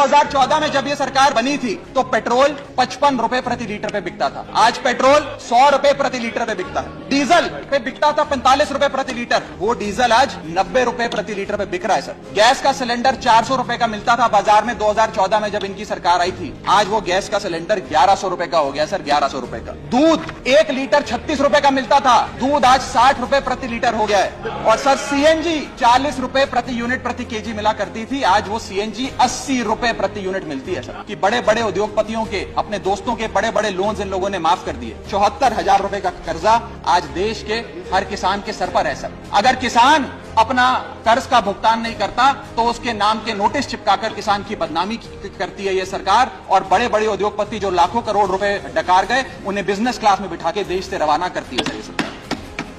2014 में जब ये सरकार बनी थी तो पेट्रोल 55 रुपए प्रति लीटर पे बिकता था। आज पेट्रोल 100 रुपए प्रति लीटर पे बिकता है। डीजल पे बिकता था 45 रुपए प्रति लीटर, वो डीजल आज 90 रुपए प्रति लीटर पे बिक रहा है सर। गैस का सिलेंडर 400 रुपए का मिलता था बाजार में 2014 में जब इनकी सरकार आई थी, आज वो गैस का सिलेंडर 1100 रुपए का हो गया सर, 1100 रुपए का। दूध 1 लीटर 36 रुपए का मिलता था, दूध आज 60 रुपए प्रति लीटर हो गया है। और सर सीएनजी 40 रुपए प्रति यूनिट प्रति केजी मिला करती थी, आज वो सीएनजी 80 रुपए प्रति यूनिट मिलती है सर। कि बड़े बड़े उद्योगपतियों के, अपने दोस्तों के बड़े बड़े लोन्स इन लोगों ने माफ कर दिए। 74,000 रुपए का कर्जा आज देश के हर किसान के सर पर है सर। अगर किसान अपना कर्ज का भुगतान नहीं करता तो उसके नाम के नोटिस चिपकाकर किसान की बदनामी करती है ये सरकार। और बड़े बड़े उद्योगपति जो लाखों करोड़ रुपए डकार गए, उन्हें बिजनेस क्लास में बिठा के देश से रवाना करती है सर ये सरकार।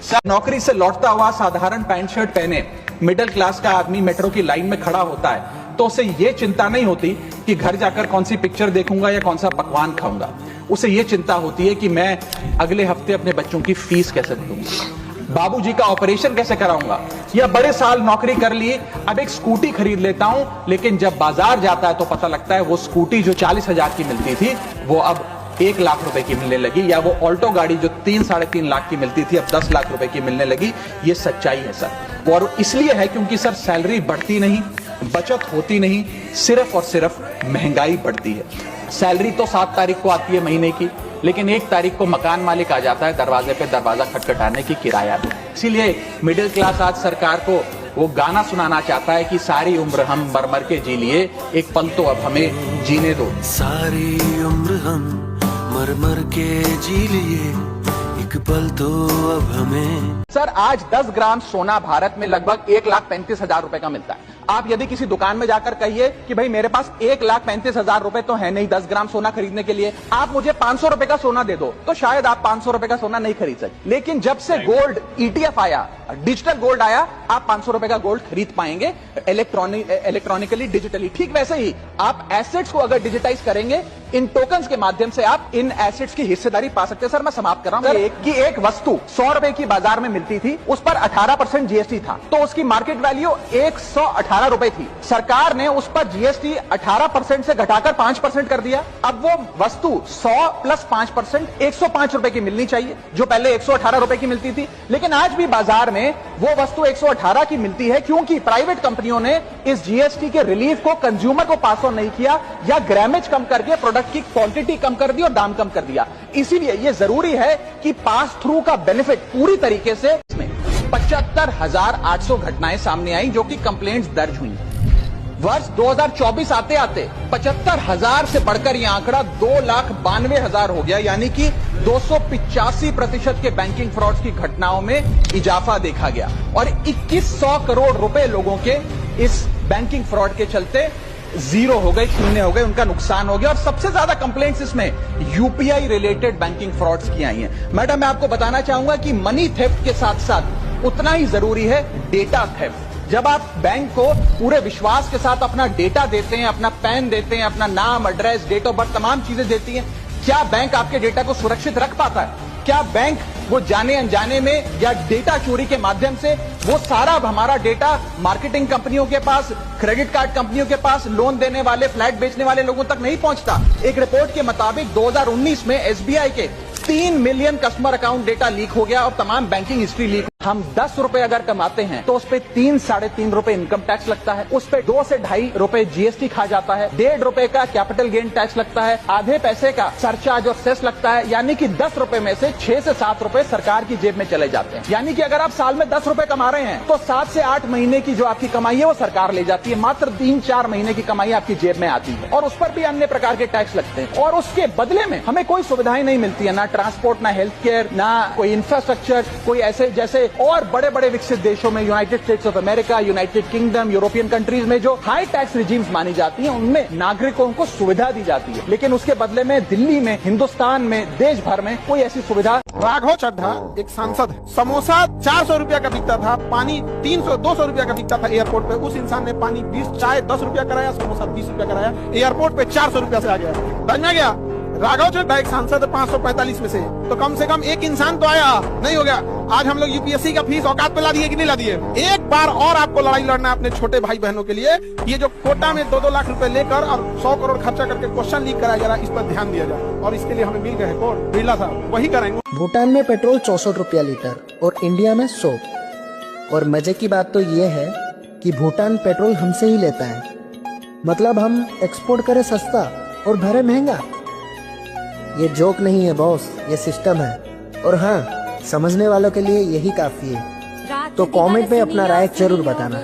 सर नौकरी से लौटता हुआ साधारण पैंट शर्ट पहने मिडिल क्लास का आदमी मेट्रो की लाइन में खड़ा होता है तो उसे ये चिंता नहीं होती कि घर जाकर कौन सी पिक्चर देखूंगा या कौन सा पकवान खाऊंगा। उसे ये चिंता होती है कि मैं अगले हफ्ते अपने बच्चों की फीस कैसे भरूंगा, बाबूजी का ऑपरेशन कैसे कराऊंगा, या बड़े साल नौकरी कर ली अब एक स्कूटी खरीद लेता हूं, लेकिन जब बाजार जाता है तो पता लगता है वो स्कूटी जो 40,000 की मिलती थी वो अब 1 लाख रुपए की मिलने लगी, या वो ऑल्टो गाड़ी जो 3-3.5 लाख की मिलती थी अब 10 लाख रुपए की मिलने लगी। ये सच्चाई है सर। और इसलिए है क्योंकि सर सैलरी बढ़ती नहीं, बचत होती नहीं, सिर्फ और सिर्फ महंगाई बढ़ती है। सैलरी तो 7 तारीख को आती है महीने की, लेकिन 1 तारीख को मकान मालिक आ जाता है दरवाजे पे दरवाजा खटखटाने की किराया दो। इसीलिए मिडिल क्लास आज सरकार को वो गाना सुनाना चाहता है कि सारी उम्र हम मर मर के जी लिए, एक पल तो अब हमें जीने दो। सारी उम्र हम मर मर के जी लिए, एक पल तो अब हमें। सर आज 10 ग्राम सोना भारत में लगभग 1,35,000 रुपए का मिलता है। आप यदि किसी दुकान में जाकर कहिए कि भाई मेरे पास 1,35,000 रुपए तो है नहीं 10 ग्राम सोना खरीदने के लिए, आप मुझे 500 रुपए का सोना दे दो, तो शायद आप 500 रुपए का सोना नहीं खरीद सकते। लेकिन जब से गोल्ड ETF आया, डिजिटल गोल्ड आया, आप 500 रुपए का गोल्ड खरीद पाएंगे इलेक्ट्रॉनिकली, डिजिटली। ठीक वैसे ही आप एसेट्स को अगर डिजिटाइज करेंगे, इन टोकन्स के माध्यम से आप इन एसेट्स की हिस्सेदारी पा सकते हैं। सर मैं समाप्त कर रहा हूं। एक वस्तु 100 रुपए की बाजार में मिलती थी, उस पर 18% जीएसटी था, तो उसकी मार्केट वैल्यू 118 रुपए थी। सरकार ने उस पर जीएसटी 18% से घटाकर 5% कर दिया। अब वो वस्तु 100 प्लस 5% 105 रुपए की मिलनी चाहिए, जो पहले 118 रुपए की मिलती थी। लेकिन आज भी बाजार में वो वस्तु 118 की मिलती है, क्योंकि प्राइवेट कंपनियों ने इस जीएसटी के रिलीफ को कंज्यूमर को पास ऑन नहीं किया, या ग्रामेज कम करके प्रोडक्ट की क्वांटिटी कम कर दी और दाम कम कर दिया। इसीलिए यह जरूरी है कि पास थ्रू का बेनिफिट पूरी तरीके से। इसमें 75,800 घटनाएं सामने आई जो कि कंप्लेंट्स दर्ज हुई। वर्ष 2024 आते आते 75,000 से बढ़कर यह आंकड़ा 2,92,000 हो गया, यानी कि 285% के बैंकिंग फ्रॉड्स की घटनाओं में इजाफा देखा गया। और 2100 करोड़ रुपए लोगों के इस बैंकिंग फ्रॉड के चलते जीरो हो गए, शून्य हो गए, उनका नुकसान हो गया। और सबसे ज्यादा कंप्लेंट्स इसमें यूपीआई रिलेटेड बैंकिंग फ्रॉड्स की आई हैं। मैडम मैं आपको बताना चाहूंगा कि मनी थेफ्ट के साथ साथ उतना ही जरूरी है डेटा थेफ्ट। जब आप बैंक को पूरे विश्वास के साथ अपना डेटा देते हैं, अपना पैन देते हैं, अपना नाम, एड्रेस, डेट ऑफ बर्थ, तमाम चीजें देती हैं, क्या बैंक आपके डेटा को सुरक्षित रख पाता है? क्या बैंक वो जाने अनजाने में या डेटा चोरी के माध्यम से वो सारा हमारा डेटा मार्केटिंग कंपनियों के पास, क्रेडिट कार्ड कंपनियों के पास, लोन देने वाले, फ्लैट बेचने वाले लोगों तक नहीं पहुंचता? एक रिपोर्ट के मुताबिक 2019 में एसबीआई के 3 million customer account data leak हो गया और तमाम बैंकिंग हिस्ट्री लीक। हम 10 रुपए अगर कमाते हैं तो उस पे 3-3.5 रुपए इनकम टैक्स लगता है, उस पे 2 से 2.5 रुपए जीएसटी खा जाता है, 1.5 रुपए का कैपिटल गेन टैक्स लगता है, आधे पैसे का सरचार्ज और सेस लगता है, यानी कि 10 रुपए में से 6 से 7 रुपए सरकार की जेब में चले जाते हैं। यानी कि अगर आप साल में 10 रुपए कमा रहे हैं तो 7 से 8 महीने की जो आपकी कमाई है वो सरकार ले जाती है, मात्र 3-4 महीने की कमाई आपकी जेब में आती है, और उस पर भी अन्य प्रकार के टैक्स लगते हैं। और उसके बदले में हमें कोई सुविधाएं नहीं मिलती है, ना ट्रांसपोर्ट, ना हेल्थ केयर, ना कोई इंफ्रास्ट्रक्चर, कोई ऐसे जैसे और बड़े बड़े विकसित देशों में, United states of America, United kingdom, European countries में जो हाई टैक्स रिजीम्स मानी जाती हैं, उनमें नागरिकों को सुविधा दी जाती है। लेकिन उसके बदले में दिल्ली में, हिंदुस्तान में, देश भर में कोई ऐसी सुविधा। राघव चड्ढा एक सांसद है, समोसा 400 रुपया का बिकता था, पानी 300-200 रुपया का बिकता था एयरपोर्ट पे। उस इंसान ने पानी 20, चाय 10 रुपया कराया, समोसा 30 रुपया कराया, एयरपोर्ट पे 400 रुपया से आ गया। समझ में गया? राघव चड्ढा एक सांसद है 545 में से, तो कम से कम एक इंसान तो आया, नहीं हो गया। आज हम लोग यूपीएससी का फीस औकात पे ला दिए कि नहीं ला दिए। एक बार और आपको लड़ाई लड़ना है अपने छोटे भाई बहनों के लिए। ये जो कोटा में 2-2 लाख रुपए लेकर और 100 करोड़ खर्चा करके क्वेश्चन लीक कराया जा रहा है, इस पर ध्यान दिया जाए। और इसके लिए हमें मिल गए कौन, बिरला साहब, वही कराएंगे। भूटान में पेट्रोल 64 रुपया लीटर और इंडिया में 100। और मजे की बात तो ये है कि भूटान पेट्रोल हमसे ही लेता है, मतलब हम एक्सपोर्ट करें सस्ता और भरे महंगा। ये जोक नहीं है बॉस, ये सिस्टम है। और हाँ, समझने वालों के लिए यही काफी है। तो कमेंट में अपना राय जरूर बताना।